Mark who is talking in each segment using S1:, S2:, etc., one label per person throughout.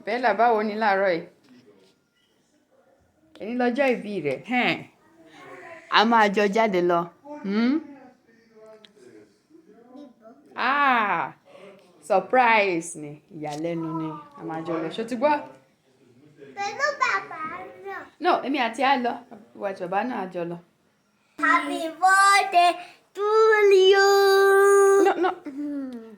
S1: Bella, báwo ni láàárọ̀ yìí? Èní lọ́jọ́ ìbí rẹ̀. A máa jọ jáde lọ. Surprise ni, ìyàlẹ́nu ni. A máa jọ lọ. Ṣó ti gbọ́?
S2: Pẹ̀lú bàbá náà.
S1: No, èmi àti á lọ. Ìwọ àti bàbá náà á jọ lọ.
S2: Happy birthday to you.
S1: No.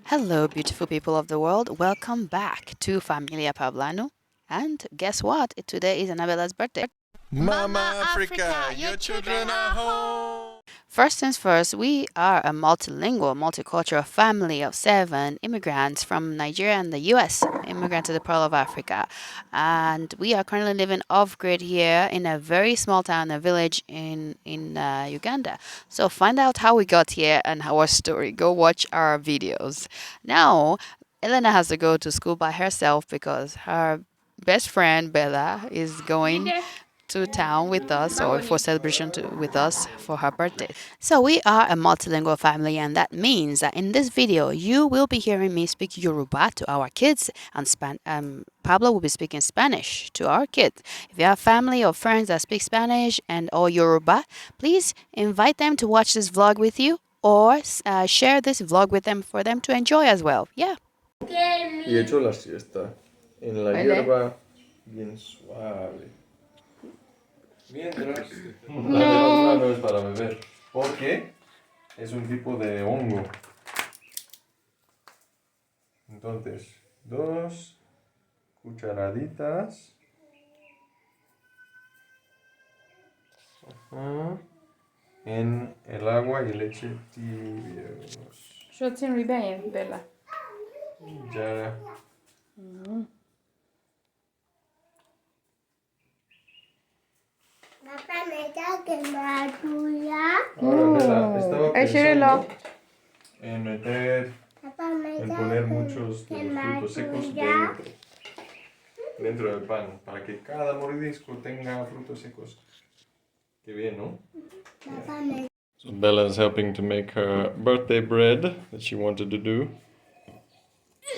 S3: Hello, beautiful people of the world. Welcome back to Familia Pablanu. And guess what? Today is Annabella's birthday.
S4: Mama Africa, your children are home.
S3: First things first, we are a multilingual, multicultural family of 7 immigrants from Nigeria and the US, immigrants to the Pearl of Africa. And we are currently living off-grid here in a very small town, a village in Uganda. So find out how we got here and our story. Go watch our videos. Now, Elena has to go to school by herself because her best friend, Bella, is going to town with us or for celebration with us for her birthday. So we are a multilingual family, and that means that in this video you will be hearing me speak Yoruba to our kids, and Pablo will be speaking Spanish to our kids. If you have family or friends that speak Spanish and or Yoruba, please invite them to watch this vlog with you or share this vlog with them for them to enjoy as well. Yeah.
S4: Y hecho la siesta en la hierba bien suave. Mientras, la no es para beber, porque es un tipo de hongo. Entonces, 2 cucharaditas. En el agua y leche tibios.
S1: Ṣó ti ń rí bẹ́ẹ̀ yẹn, Bella?
S4: Ya.
S2: Papá, me da que me ayuda.
S4: Ahora, Bella, estaba
S1: Shirelo.
S4: pensando en meter,
S2: Papá, me
S4: en
S2: da
S4: poner
S2: que
S4: muchos de los frutos secos dentro del pan, para que cada mordisco tenga frutos secos. Qué bien, ¿no?
S2: Papá, me
S4: So Bella's helping to make her birthday bread that she wanted to do.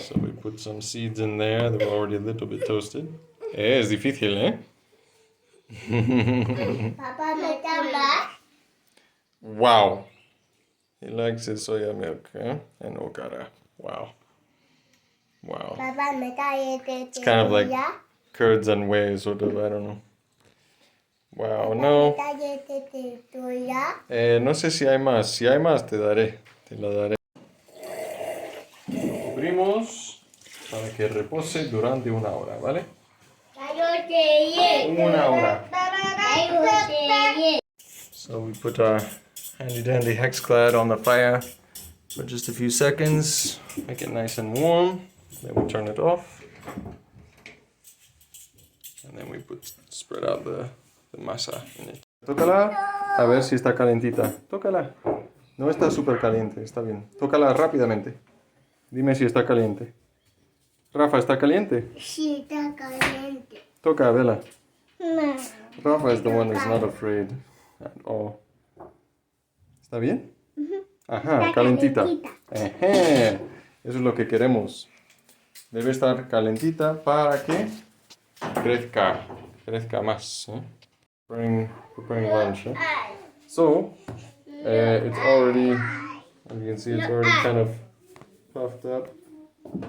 S4: So we put some seeds in there. They were already a little bit toasted. Es difícil, ¿eh?
S2: Papá, me da más.
S4: Wow. He likes his soya milk, eh? And okara. Wow. Wow.
S2: Papá, me da
S4: It's kind of like curds and whey, sort of, I don't know. Wow, no. No sé si hay más. Si hay más, te daré. Te la daré. Lo cubrimos para que repose durante 1 hora, ¿vale? 1 hora. So we put our handy dandy hex clad on the fire for just a few seconds. Make it nice and warm. Then we turn it off. And then we spread out the masa in it. Tócala a ver si está calentita. Tócala. No está súper caliente, está bien. Tócala rápidamente. Dime si está caliente. Rafa, ¿está caliente?
S2: Sí, está caliente.
S4: Toca, Bella.
S2: No.
S4: Rafa is the one that's not afraid at all. ¿Está bien? Ajá,
S2: Está
S4: calentita.
S2: calentita.
S4: Ejé. Eso es lo que queremos. Debe estar calentita para que crezca más. Preparing lunch. So, it's already, as you can see, it's already kind of puffed up.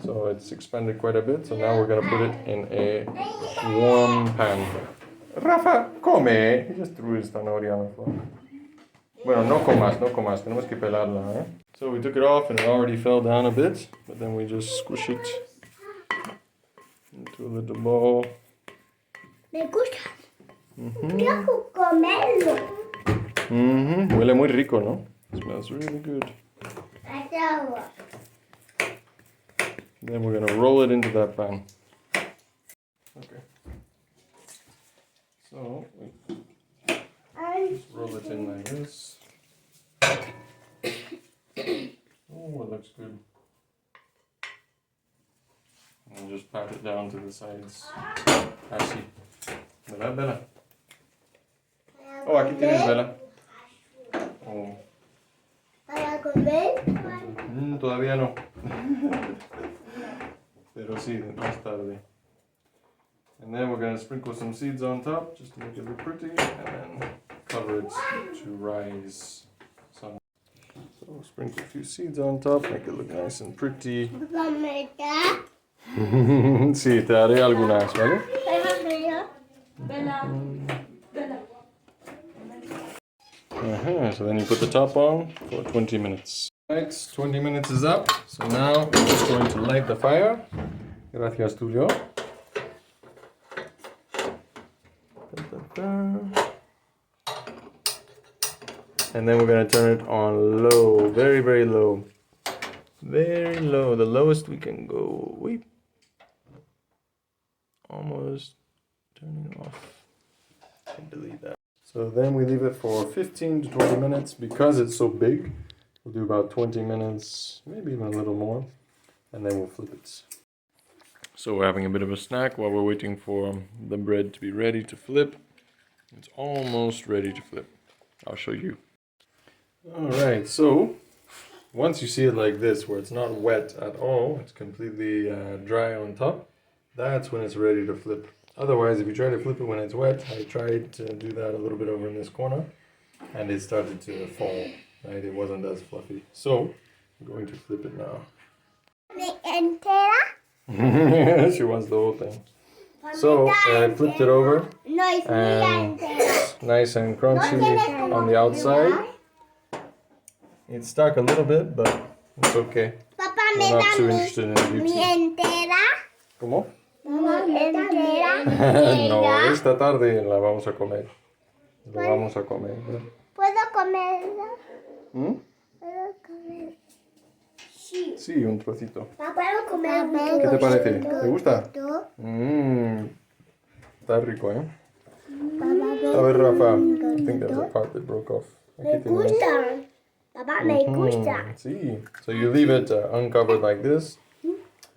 S4: So it's expanded quite a bit. So now we're going to put it in a warm pan. Rafa, come. He just threw his zanahoria on the floor. Bueno, no comas. Tenemos que pelarla, eh? So we took it off and it already fell down a bit. But then we just squish it into a little bowl.
S2: Me gusta. Quiero comerlo.
S4: Huele muy rico, ¿no? It smells really good. Then we're going to roll it into that pan. Okay. So, just roll it in like this. Oh, it looks good. And just pat it down to the sides. Así. ¿Verdad, Bella? Oh, aquí tienes, Bella. Oh.
S2: ¿Para comer?
S4: Todavía no. Pero sí, más tarde. And then we're gonna sprinkle some seeds on top just to make it look pretty, and then cover it to rise some. So sprinkle a few seeds on top, make it look nice and pretty. Sí, te daré algunas, ¿vale? So then you put the top on for 20 minutes. Right, 20 minutes is up. So now we're just going to light the fire. Gracias, Tulio. And then we're going to turn it on low, very, very low. Very low, the lowest we can go. Wait. Almost turning off. And delete that. So then we leave it for 15 to 20 minutes. Because it's so big, we'll do about 20 minutes, maybe even a little more. And then we'll flip it. So we're having a bit of a snack while we're waiting for the bread to be ready to flip. It's almost ready to flip. I'll show you. Alright, so once you see it like this, where it's not wet at all, it's completely dry on top, that's when it's ready to flip. Otherwise, if you try to flip it when it's wet, I tried to do that a little bit over in this corner, and it started to fall, right? It wasn't as fluffy. So, I'm going to flip it now. She wants the whole thing. So, I flipped it over, and it's nice and crunchy on the outside. It's stuck a little bit, but it's okay. We're not too interested in the beauty. ¿Cómo? No, esta tarde la vamos a comer. Lo vamos a comer.
S2: ¿Puedo comerlo?
S4: ¿Mm?
S2: ¿Puedo comer?
S4: Sí, un trocito.
S2: ¿Puedo comer?
S4: ¿Qué te parece? ¿Te gusta? Está rico, ¿eh? A ver, Rafa. I think there's a part that broke off.
S2: Me gusta. Papá, me gusta.
S4: See, so you leave it uncovered like this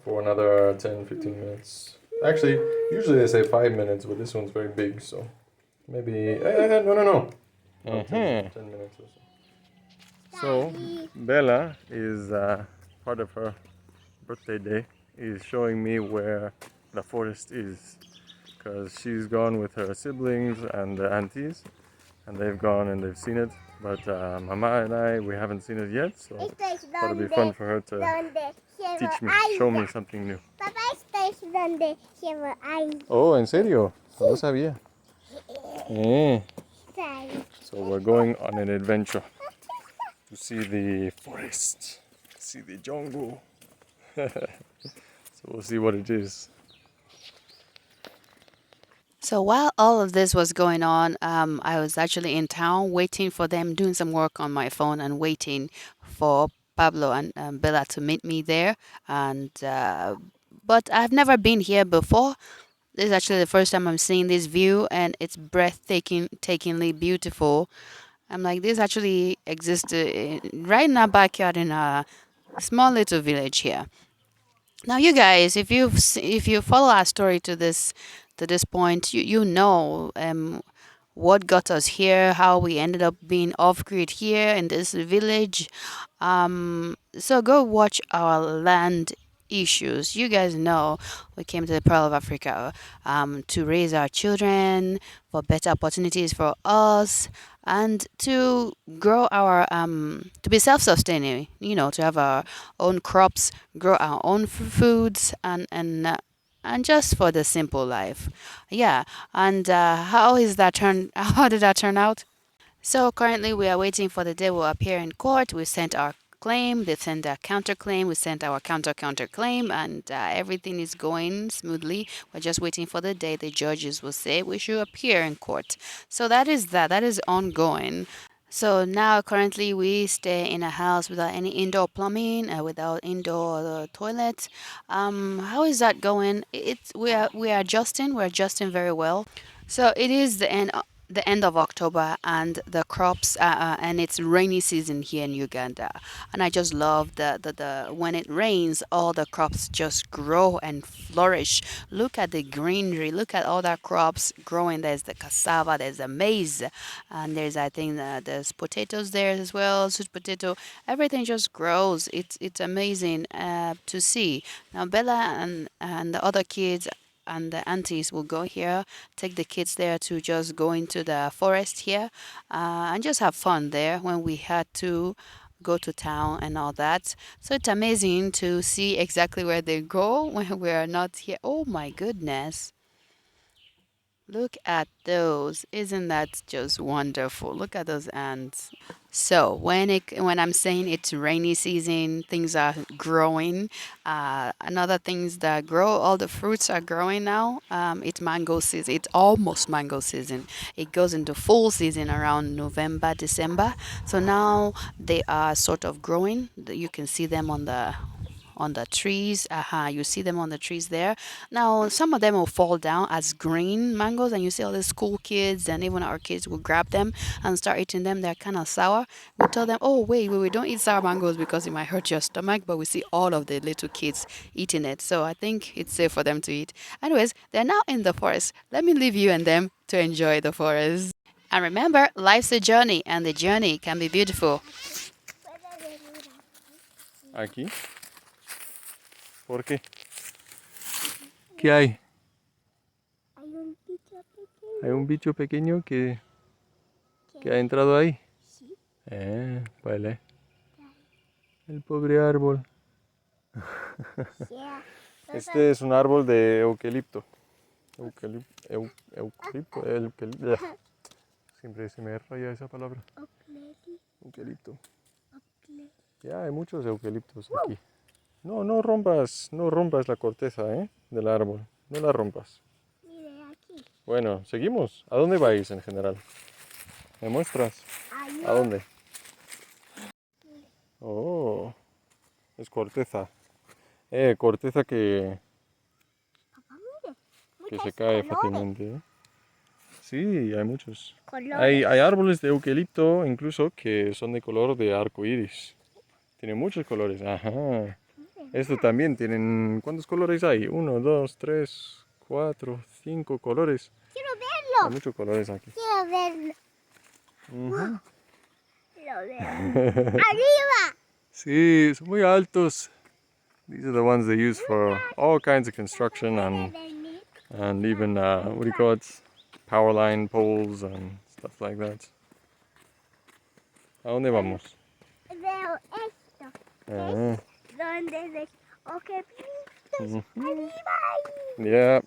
S4: for another 10-15 minutes. Actually, usually they say 5 minutes, but this one's very big, so maybe... No. 10 minutes or so. So, Bella is part of her birthday day, is showing me where the forest is. Because she's gone with her siblings and the aunties, and they've gone and they've seen it. But Mama and I, we haven't seen it yet, so it'll be fun for her to teach me, show me something new.
S2: Papá, esta es donde llevo ahí.
S4: Oh, ¿en serio? No sabía. So we're going on an adventure to see the forest, see the jungle. So we'll see what it is.
S3: So while all of this was going on, I was actually in town waiting for them, doing some work on my phone and waiting for Pablo and Bella to meet me there. And but I've never been here before. This is actually the first time I'm seeing this view, and it's breathtakingly beautiful. I'm like, this actually exists right in our backyard in a small little village here. Now, you guys, if you follow our story to this point, you know what got us here, how we ended up being off-grid here in this village. So go watch our land issues. You guys know we came to the Pearl of Africa to raise our children, for better opportunities for us, and to grow our to be self-sustaining, to have our own crops, grow our own foods, and just for the simple life. Yeah. And how did that turn out? So currently we are waiting for the day we'll appear in court. We sent our claim, they sent a counterclaim, we sent our counterclaim, and everything is going smoothly. We're just waiting for the day the judges will say we should appear in court. So that is ongoing. So now currently we stay in a house without any indoor plumbing, without indoor toilets. How is that going? We are adjusting. We're adjusting very well. So it is the end of October, and the crops and it's rainy season here in Uganda, and I just love the when it rains, all the crops just grow and flourish. Look at the greenery, look at all the crops growing. There's the cassava, there's the maize, and I think there's potatoes there as well, sweet potato. Everything just grows. It's amazing to see. Now Bella and the other kids and the aunties will go here, take the kids there to just go into the forest here and just have fun there when we had to go to town and all that. So it's amazing to see exactly where they go when we are not here. Oh my goodness. Look at those. Isn't that just wonderful? Look at those ants. So when I'm saying it's rainy season, things are growing. Another things that grow, all the fruits are growing now. It's mango season. It's almost mango season. It goes into full season around November, December. So now they are sort of growing. You can see them on the trees. You see them on the trees there. Now, some of them will fall down as green mangoes, and you see all the school kids and even our kids will grab them and start eating them. They're kind of sour. We tell them, oh, wait, don't eat sour mangoes because it might hurt your stomach, but we see all of the little kids eating it. So I think it's safe for them to eat. Anyways, they're now in the forest. Let me leave you and them to enjoy the forest. And remember, life's a journey, and the journey can be beautiful.
S4: Aquí. ¿Por qué? ¿Qué hay?
S2: Hay un bicho pequeño.
S4: Hay un bicho pequeño que ha entrado ahí.
S2: Sí.
S4: Vale. El pobre árbol.
S2: Yeah.
S4: Este es un árbol de eucalipto. Eucalipto. Siempre se me raya esa palabra. Eucalipto. Ya hay muchos eucaliptos aquí. No rompas la corteza, del árbol. No la rompas.
S2: Mire aquí.
S4: Bueno, seguimos. ¿A dónde vais en general? ¿Me muestras?
S2: Ahí.
S4: ¿A dónde? Oh, es corteza. Corteza que
S2: Papá, mire.
S4: se
S2: Muchos
S4: cae
S2: colores.
S4: fácilmente. Sí, hay muchos.
S2: Colores.
S4: Hay árboles de eucalipto incluso que son de color de arco iris. Tienen muchos colores. Ajá. Esto también tienen... ¿Cuántos colores hay? 1, 2, 3, 4, 5 colores.
S2: Quiero
S4: Hay
S2: verlo.
S4: muchos colores aquí.
S2: Quiero verlo.
S4: Ujú.
S2: Lo veo. Arriba.
S4: Sí, son muy altos. These are the ones they use for all kinds of construction and even, what do you call it? Power line poles and stuff like that. ¿A dónde vamos?
S2: Veo esto.
S4: Ah,
S2: ¿Dónde ves? Ok,
S4: ujú.
S2: arriba.
S4: Ya,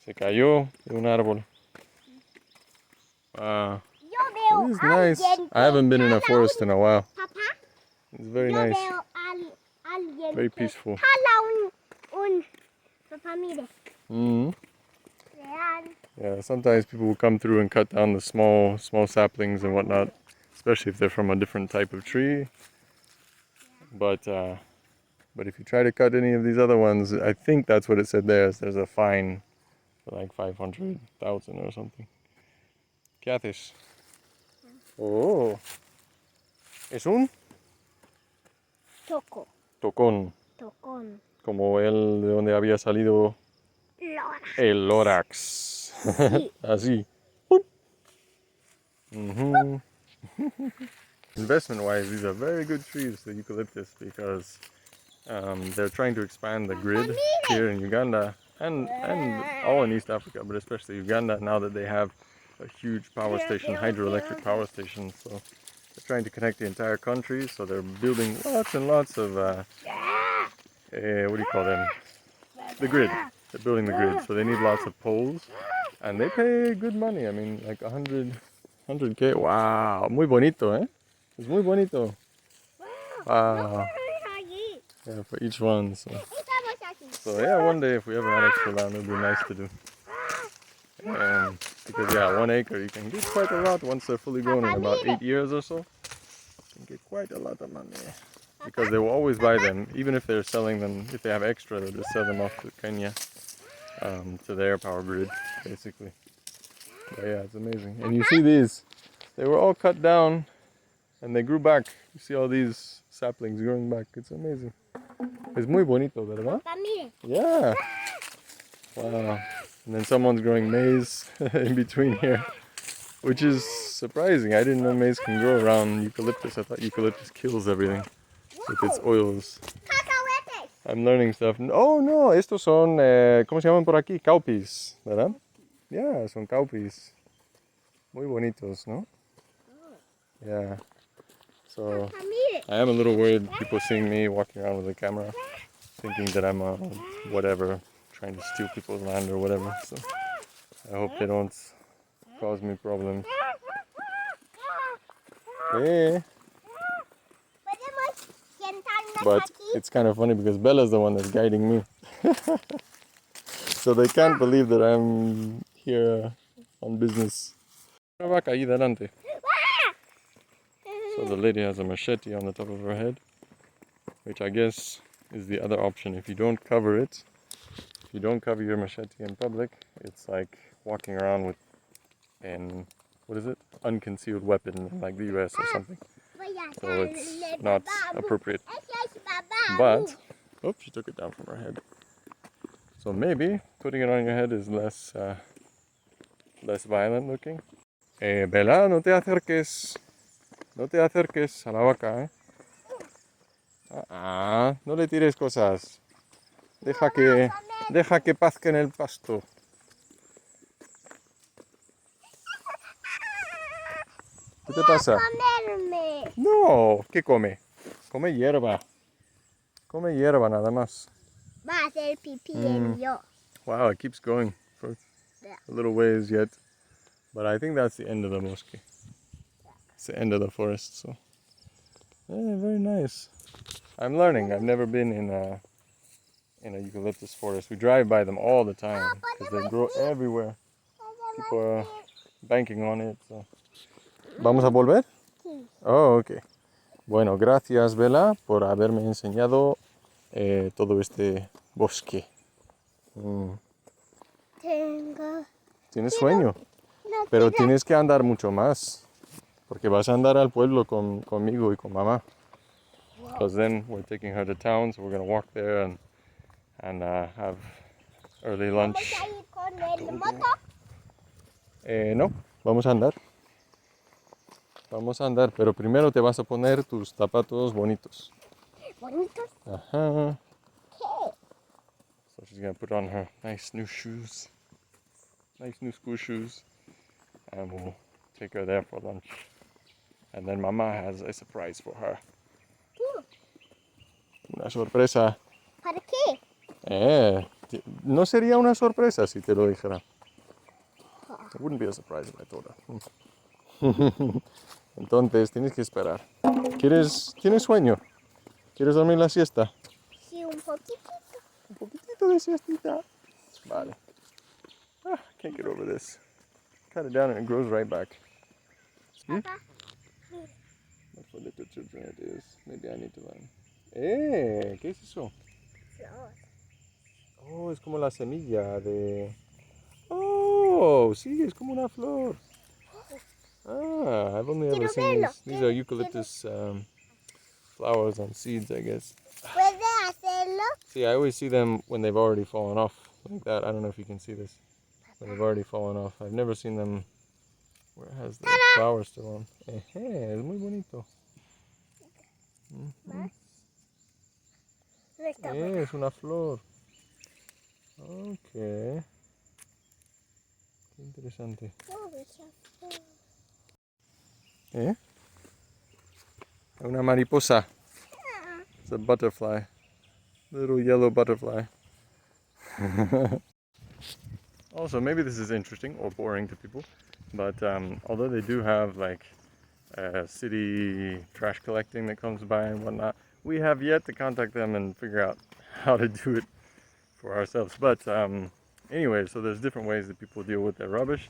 S4: se cayó de un árbol. Wow,
S2: Yo veo
S4: this is nice.
S2: alguien.
S4: I haven't been in a forest in a while.
S2: Papá,
S4: It's very
S2: yo
S4: nice,
S2: veo alguien.
S4: very
S2: que
S4: peaceful.
S2: jala papá, mire.
S4: Mhm.
S2: Vean.
S4: Yeah, sometimes people will come through and cut down the small saplings and whatnot, especially if they're from a different type of tree. But if you try to cut any of these other ones, I think that's what it said there. There's a fine for like 500,000 or something. ¿Qué haces? Oh, es un tocón,
S2: Tocón.
S4: como el de donde había salido
S2: Lora.
S4: el lórax.
S2: Sí.
S4: Así. Mhm. Investment-wise, these are very good trees, the eucalyptus, because they're trying to expand the grid here in Uganda and all in East Africa, but especially Uganda now that they have a huge power station, hydroelectric power station. So they're trying to connect the entire country. So they're building lots and lots of what do you call them? The grid. They're building the grid, so they need lots of poles, and they pay good money. I mean, like 100K. Wow, muy bonito, ¿eh? Es muy bonito. Wow. Yeah, for each one. So yeah, one day if we ever had extra land, it would be nice to do. Because yeah, 1 acre you can get quite a lot once they're fully grown in about 8 years or so. You can get quite a lot of money. Because they will always buy them, even if they're selling them. If they have extra, they'll just sell them off to Kenya, to their power grid, basically. But yeah, it's amazing. And you see these, they were all cut down and they grew back. You see all these saplings growing back. It's amazing. Es muy bonito, ¿verdad?
S2: Papá, mire.
S4: Yeah. Wow. And then someone's growing maize in between here, which is surprising. I didn't know maize can grow around eucalyptus. I thought eucalyptus kills everything with its oils.
S2: Cacahuetes.
S4: I'm learning stuff. Oh, no, estos son, ¿cómo se llaman por aquí? Cowpeas, ¿verdad? Yeah, son cowpeas. Muy bonitos, ¿no? Yeah. So,
S2: Familia.
S4: I am a little worried people seeing me walking around with a camera, thinking that I'm whatever, trying to steal people's land or whatever. So, I hope they don't cause me problems. Hey. But it's kind of funny because Bella's the one that's guiding me. So they can't believe that I'm here on business. Una vaca ahí delante. So the lady has a machete on the top of her head, which I guess is the other option. If you don't cover it, if you don't cover your machete in public, it's like walking around with an, what is it? Unconcealed weapon like the US or something. So it's not appropriate. But, oh, she took it down from her head. So maybe putting it on your head is less violent looking. Bella, no te acerques. No te acerques a la vaca, ¿eh? No le tires cosas. Deja que pazque en el pasto. ¿Qué te pasa?
S2: Comerme.
S4: No, ¿qué come? Come hierba. Come hierba nada más.
S2: Va a hacer pipí en yo.
S4: Wow, it keeps going for a little ways yet. But I think that's the end of the mosque. It's the end of the forest, so. Yeah, very nice. I'm learning. I've never been in a eucalyptus forest. We drive by them all the time because they grow everywhere. People are banking on it. So. ¿Vamos a volver?
S2: Sí.
S4: Oh, okay. Bueno, gracias, Bella, por haberme enseñado todo este bosque. ¿Tienes sueño?
S2: No,
S4: Pero tienes que andar mucho más. Porque vas a andar al pueblo conmigo y con mamá. Because then we're taking her to town, so we're going to walk there and have early lunch.
S2: ¿Vamos a ir con el moto?
S4: No, vamos a andar. Vamos a andar, pero primero te vas a poner tus zapatos bonitos.
S2: ¿Bonitos?
S4: Ajá.
S2: ¿Qué?
S4: So she's going to put on her nice new shoes. Nice new school shoes. And we'll take her there for lunch. And then Mama has a surprise for her. Una sorpresa.
S2: ¿Para qué?
S4: No sería una sorpresa si te lo dijera. It wouldn't be a surprise if I told her. Entonces tienes que esperar. ¿Tienes sueño? ¿Quieres dormir la siesta?
S2: Sí, un poquitito.
S4: Un poquitito de siestita. Vale. Can't get over this. Cut it down and it grows right back.
S2: Papá.
S4: What for little children it is. Maybe I need to learn. ¿Qué es eso?
S2: Flor.
S4: Oh, es como la semilla de... Oh, sí, es como una flor. I've only ever
S2: Quiero
S4: seen
S2: verlo.
S4: these are eucalyptus flowers on seeds, I guess.
S2: ¿Puede hacerlo?
S4: See, I always see them when they've already fallen off, like that. I don't know if you can see this. When they've already fallen off. I've never seen them where it has the flowers still on. Es muy bonito.
S2: No está bueno.
S4: Es una flor. Ok. Qué interesante. Una mariposa. It's a butterfly. Little yellow butterfly. Also, maybe this is interesting or boring to people, but although they do have like city trash collecting that comes by and whatnot, we have yet to contact them and figure out how to do it for ourselves. But anyway, so there's different ways that people deal with their rubbish.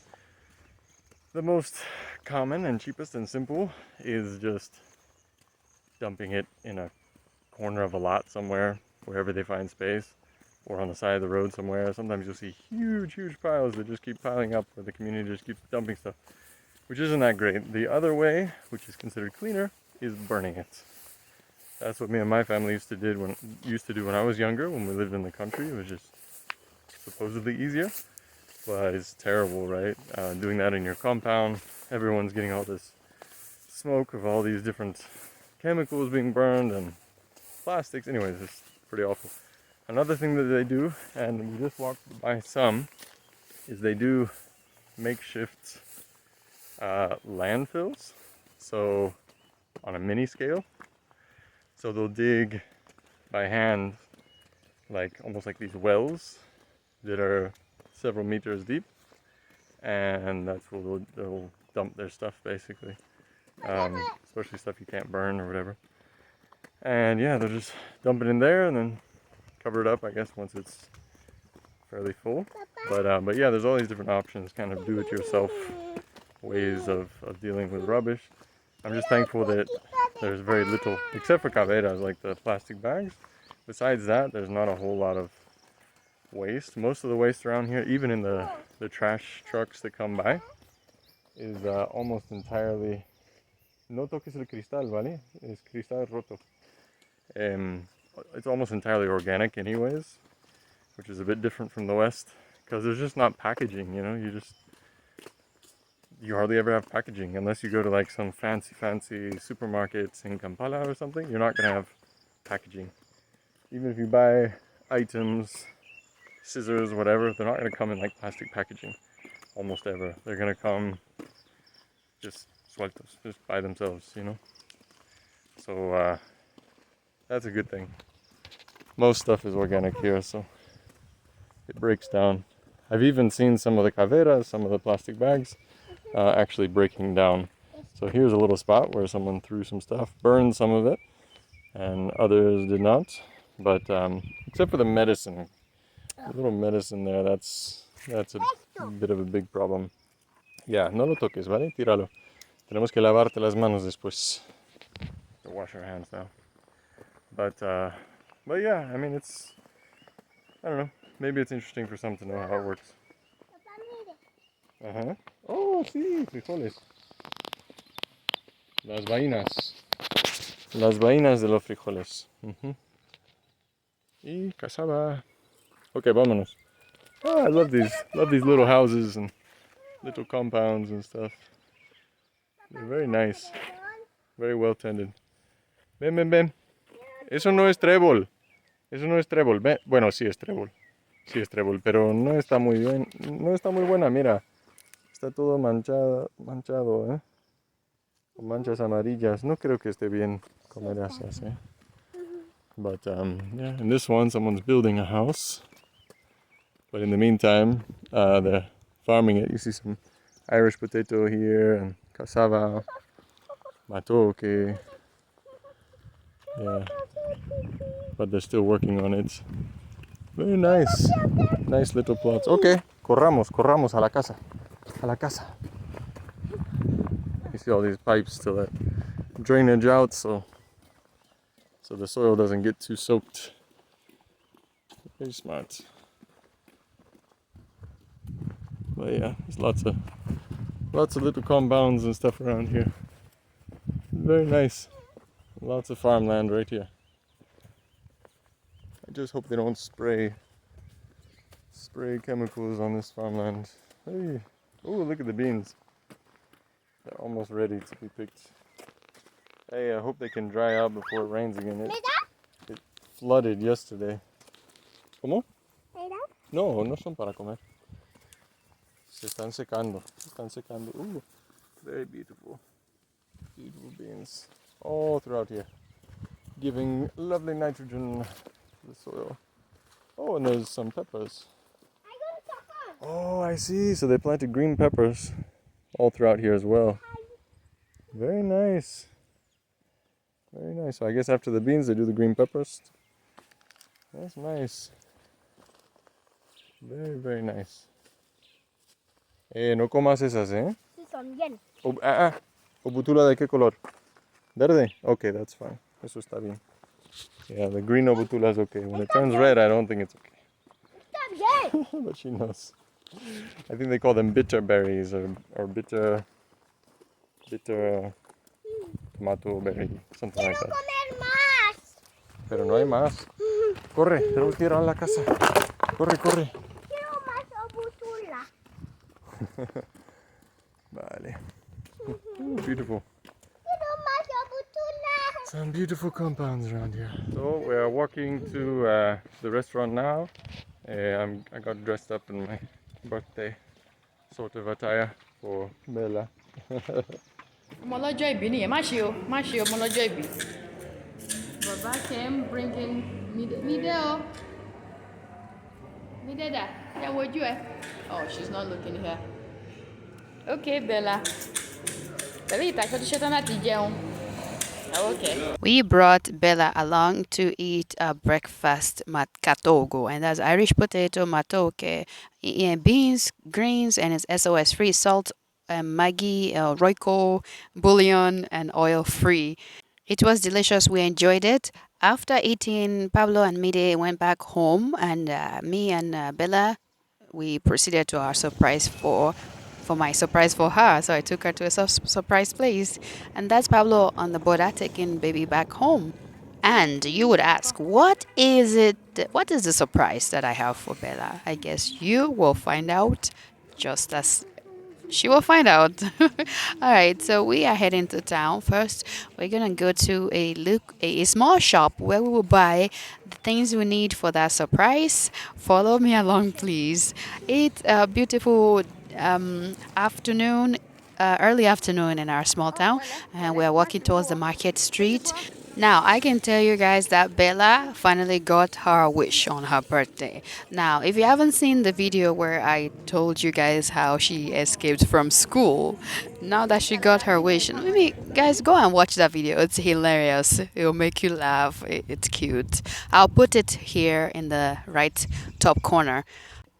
S4: The most common and cheapest and simple is just dumping it in a corner of a lot somewhere, wherever they find space, or on the side of the road somewhere. Sometimes you'll see huge piles that just keep piling up where the community just keeps dumping stuff, which isn't that great. The other way, which is considered cleaner, is burning it. That's what me and my family used to do when I was younger, when we lived in the country. It was just supposedly easier, but it's terrible, right? Doing that in your compound, everyone's getting all this smoke of all these different chemicals being burned and plastics. Anyways, it's pretty awful. Another thing that they do, and we just walked by some, is they do makeshift landfills. So on a mini scale. So they'll dig by hand, like almost like these wells that are several meters deep, and that's where they'll dump their stuff basically, especially stuff you can't burn or whatever. And yeah, they'll just dump it in there and then cover it up, I guess, once it's fairly full. But yeah, there's all these different options, kind of do-it-yourself ways of dealing with rubbish. I'm just thankful that there's very little, except for caveras, like the plastic bags. Besides that, there's not a whole lot of waste. Most of the waste around here, even in the trash trucks that come by, is almost entirely... No toques el cristal, ¿vale? Es cristal roto. It's almost entirely organic anyways, which is a bit different from the West, because there's just not packaging, you know? You hardly ever have packaging unless you go to like some fancy supermarkets in Kampala or something. You're not gonna have packaging. Even if you buy items, scissors, whatever, they're not gonna come in like plastic packaging almost ever. They're gonna come just sueltos, just by themselves, you know? So that's a good thing. Most stuff is organic here, so it breaks down. I've even seen some of the caveras, some of the plastic bags, actually breaking down. So here's a little spot where someone threw some stuff, burned some of it, and others did not. But except for the medicine, the little medicine there, that's a bit of a big problem. Yeah, no lo toques, ¿vale? Tíralo. Tenemos que lavarte las manos después. To wash our hands now. But yeah, I mean, I don't know. Maybe it's interesting for some to know how it works. Ajá. Oh, sí, frijoles. Las vainas. Las vainas de los frijoles. Y cassava. Okay, vámonos. Oh, I love these little houses and little compounds and stuff. They're very nice. Very well tended. Ven. Eso no es trébol. Eso no es trébol. Ven. Bueno, sí es trébol. Sí es trébol, pero no está muy bien. No está muy buena, mira. Está todo manchado, ¿eh? Con manchas amarillas. No creo que esté bien comer esas, ¿eh? But yeah, in this one, someone's building a house. But in the meantime, they're farming it. You see some Irish potato here and cassava, matoke. Yeah, but they're still working on it. Very nice. Nice little plots. Okay, corramos a la casa. A la casa. You see all these pipes to let drainage out, so the soil doesn't get too soaked. Very smart. But yeah, there's lots of little compounds and stuff around here. Very nice. Lots of farmland right here. I just hope they don't spray chemicals on this farmland. Hey. Oh, look at the beans. They're almost ready to be picked. Hey, I hope they can dry out before it rains again. It flooded yesterday. ¿Cómo? No, no son para comer. Se están secando. Ooh, very beautiful. Beautiful beans. All throughout here. Giving lovely nitrogen to the soil. Oh, and there's some peppers. Oh, I see. So they planted green peppers all throughout here as well. Very nice. Very nice. So I guess after the beans, they do the green peppers. That's nice. Very, very nice. No comas esas, ¿eh?
S2: Sí, son bien.
S4: ¿Obutula de qué color? ¿Verde? Okay, that's fine. Eso está bien. Yeah, the green obutula is okay. When it turns red, I don't think it's okay.
S2: Está bien.
S4: But she knows. I think they call them bitter berries or bitter tomato berry, something like that.
S2: Comer más.
S4: Pero no hay más. Corre, tenemos que ir a la casa. Corre.
S2: Quiero más obutula.
S4: Vale. Beautiful.
S2: Quiero más obutula.
S4: Some beautiful compounds around here. So we are walking to the restaurant now. I got dressed up in my birthday sort of attire for Bella.
S1: ọmọ ọlọ́jọ́ ìbí nìyẹn, má ṣe ọmọ ọlọ́jọ́ ìbí. Baba came bringing Mide o. Mide da, ẹ wojú ẹ. Oh, she's not looking here. Okay, Bella. Bella ìtàkùn ti ṣetán láti jẹun. Oh, okay.
S3: We brought Bella along to eat breakfast katogo, and that's Irish potato, matoke, beans, greens, and it's SOS-free, salt, Maggi, Royco, bouillon, and oil-free. It was delicious. We enjoyed it. After eating, Pablo and Mide went back home, and me and Bella, we proceeded to our surprise for my surprise for her. So I took her to a surprise place, and that's Pablo on the border taking baby back home. And you would ask, what is it? What is the surprise that I have for Bella? I guess you will find out just as she will find out. All right, so we are heading to town. First, we're gonna go to a small shop where we will buy the things we need for that surprise. Follow me along, please. It's a beautiful afternoon, early afternoon in our small town, and we are walking towards the market street. Now, I can tell you guys that Bella finally got her wish on her birthday. Now, if you haven't seen the video where I told you guys how she escaped from school, now that she got her wish, maybe guys go and watch that video. It's hilarious. It will make you laugh. It's cute. I'll put it here in the right top corner.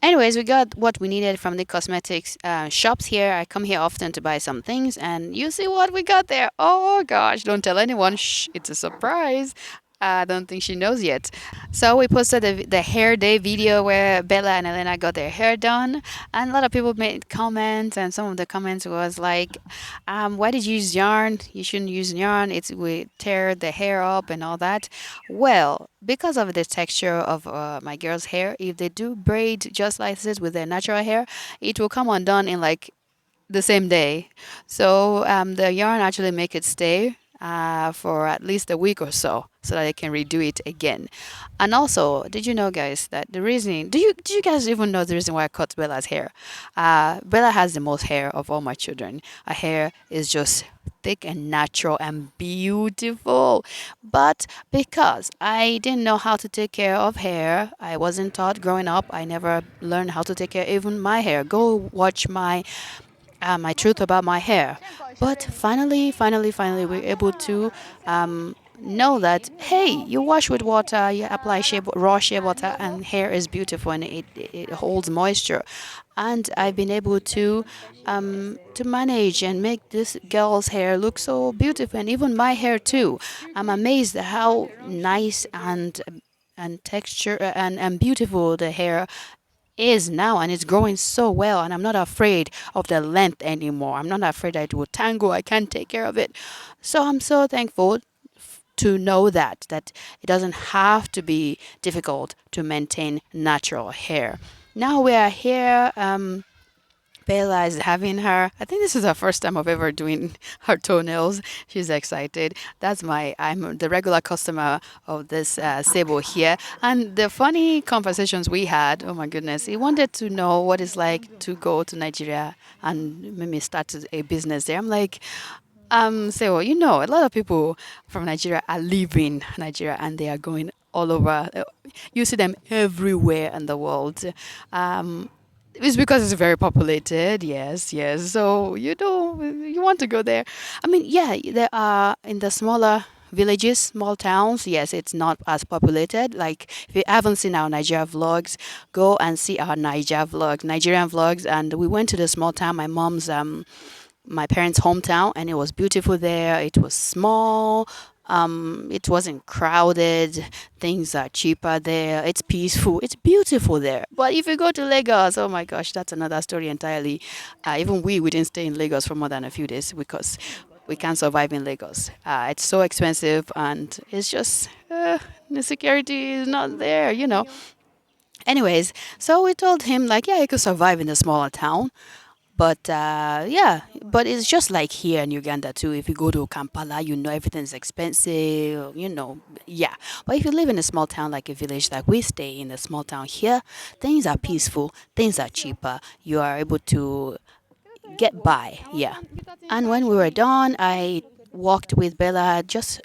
S3: Anyways, we got what we needed from the cosmetics shops here. I come here often to buy some things, and you see what we got there. Oh gosh, don't tell anyone. Shh, it's a surprise. I don't think she knows yet. So we posted the hair day video where Bella and Elena got their hair done, and a lot of people made comments, and some of the comments was like, why did you use yarn? You shouldn't use yarn. We tear the hair up and all that. Well, because of the texture of my girl's hair, if they do braid just like this with their natural hair, it will come undone in like the same day. So the yarn actually make it stay for at least a week or so that they can redo it again. And also, did you know, guys, that the reason, do you guys even know the reason why I cut Bella's hair? Bella has the most hair of all my children. Her hair is just thick and natural and beautiful. But because I didn't know how to take care of hair, I wasn't taught growing up. I never learned how to take care of even my hair. Go watch my truth about my hair. But finally we're able to know that, hey, you wash with water, you apply raw shea butter, and hair is beautiful and it holds moisture. And I've been able to manage and make this girl's hair look so beautiful, and even my hair too. I'm amazed at how nice and texture and beautiful the hair is now, and it's growing so well, and I'm not afraid of the length anymore. I'm not afraid that it will tangle. I can't take care of it. So I'm so thankful to know that it doesn't have to be difficult to maintain natural hair. Now we are here. Bella is having her, I think this is her first time of ever doing her toenails. She's excited. I'm the regular customer of this Sebo here. And the funny conversations we had, oh my goodness, he wanted to know what it's like to go to Nigeria and maybe start a business there. I'm like, Sebo, you know, a lot of people from Nigeria are leaving Nigeria and they are going all over. You see them everywhere in the world. It's because it's very populated. Yes. So, you know, you want to go there. I mean, yeah, there are in the smaller villages, small towns. Yes, it's not as populated. Like, if you haven't seen our Nigeria vlogs, go and see our Nigerian vlogs. And we went to the small town, my parents' hometown, and it was beautiful there. It was small. It wasn't crowded. Things are cheaper there. It's peaceful. It's beautiful there. But if you go to Lagos, oh my gosh, that's another story entirely. Even we didn't stay in Lagos for more than a few days because we can't survive in Lagos. It's so expensive, and it's just the security is not there, you know. Anyways, so we told him like, yeah, he could survive in a smaller town, But yeah, but it's just like here in Uganda too. If you go to Kampala, you know everything's expensive, yeah. But if you live in a small town like a village, like we stay in a small town here, things are peaceful, things are cheaper. You are able to get by, yeah. And when we were done, I walked with Bella just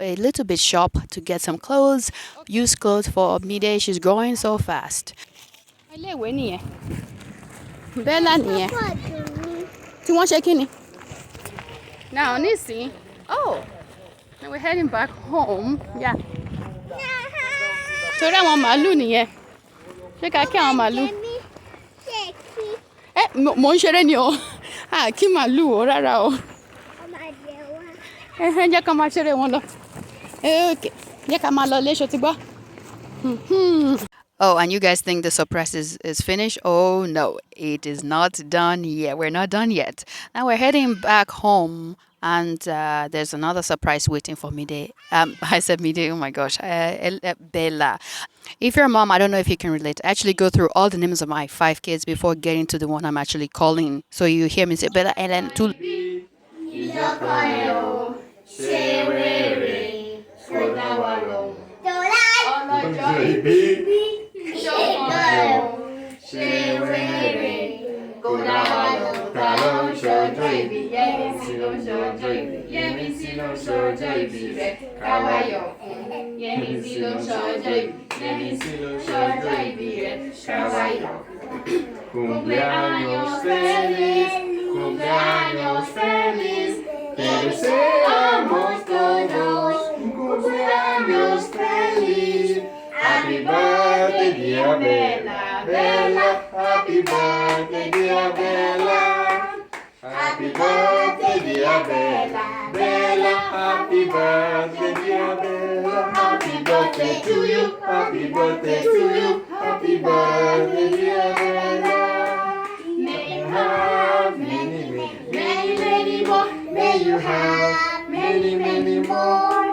S3: a little bit shop to get some clothes, used clothes for midday. She's growing so fast. Bella nìyẹn. Tí wọ́n ṣe kíni? Now, nísìnyí. Oh, now we're heading back home. Yeah. Torí àwọn màálù nìyẹn. Ṣé ká kí àwọn màálù? Mò ń ṣeré ni o. Kí màálù o rárá o. Jẹ́ ká máa ṣeré wọn lọ. Okay. Jẹ́ ká máa lọ ilé, ṣó ti gbọ́? Oh, and you guys think the surprise is finished? Oh, no, it is not done yet. We're not done yet. Now we're heading back home, and there's another surprise waiting for Mide. I said Mide, oh my gosh, Bella. If you're a mom, I don't know if you can relate. I actually go through all the names of my 5 kids before getting to the one I'm actually calling. So you hear me say, Bella, Ellen, Tul.
S4: Cumpleaños feliz, cumpleaños feliz, te deseamos todos un cumpleaños feliz. Happy birthday, dear Bella, Bella, happy birthday, dear Bella. Happy birthday, dear Bella, Bella, happy birthday, dear Bella. Happy birthday to you, happy birthday to you, happy birthday, dear Bella. May you have many, many, many, many more. May you have many, many more.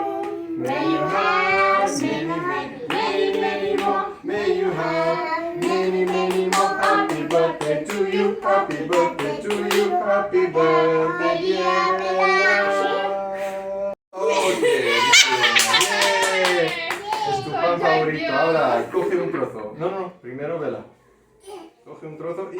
S4: May you have many, many, many, many more. May you have many, many more. Happy birthday to you, happy birthday to you, happy birthday, dear Bella. Okay, yay. Es tu pan favorito. Ahora, coge un trozo. No, primero Bella. Coge un trozo y...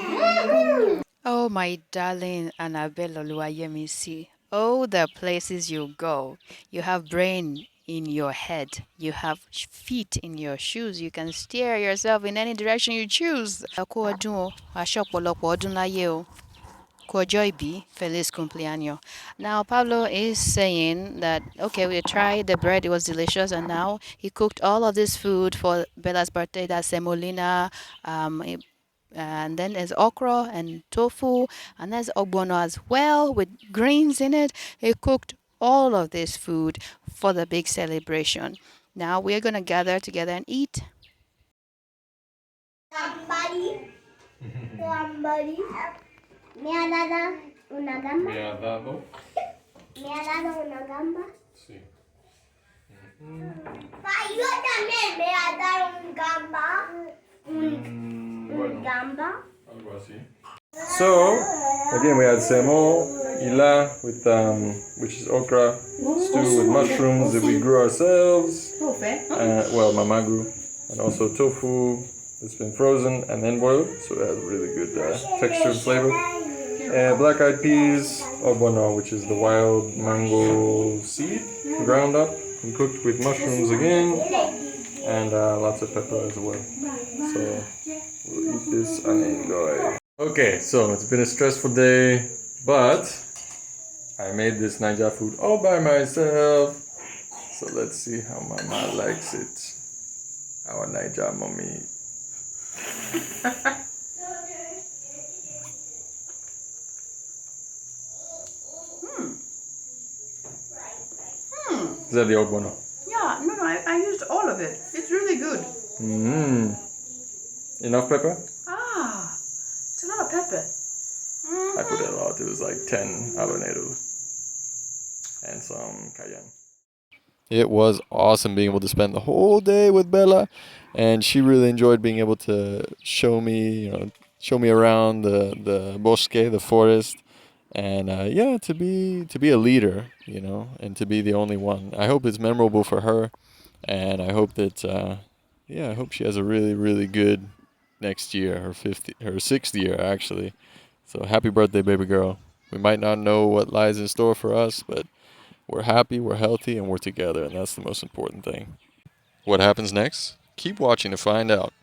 S3: Oh, my darling Annabelle Oluwayemisi. Oh, the places you go. You have brain in your head. You have feet in your shoes. You can steer yourself in any direction you choose. Kú ọdún o, aṣọ ọ̀pọ̀lọpọ̀ ọdún láyé o. Kú ọjọ́ ìbí, feliz cumpleaños. Now, Pablo is saying that, okay, we tried the bread, it was delicious, and now he cooked all of this food for Bella's birthday. That's semolina, and then there's okra and tofu, and there's ogbono as well with greens in it. He cooked all of this food for the big celebration. Now we're gonna gather together and eat.
S2: Somebody me ha dado una gamba.
S4: Me ha dado.
S2: Me ha dado una gamba.
S4: Sí.
S2: Yo también me ha dado un gamba. Un gamba.
S4: Algo así. So, again, we had semo, ila, with which is okra stew with mushrooms that we grew ourselves. Well, mama grew, and also tofu that's been frozen and then boiled, so it has really good texture and flavor. Black-eyed peas, ogbono, which is the wild mango seed, ground up and cooked with mushrooms again, and lots of pepper as well. So we'll eat this and enjoy. Okay, so it's been a stressful day, but I made this Niger food all by myself. So let's see how Mama likes it. Our Niger mommy. Is that the ogbono?
S3: Yeah, no, I used all of it. It's really good.
S4: Enough pepper?
S3: It's a lot of pepper.
S4: I put a lot. It was like 10 habanero and some cayenne. It was awesome being able to spend the whole day with Bella, and she really enjoyed being able to show me, show me around the bosque, the forest, and yeah, to be a leader, you know, and to be the only one. I hope it's memorable for her, and I hope that yeah, I hope she has a really good next year, her 6th year actually. So happy birthday, baby girl. We might not know what lies in store for us, but we're happy, we're healthy, and we're together, and that's the most important thing. What happens next? Keep watching to find out.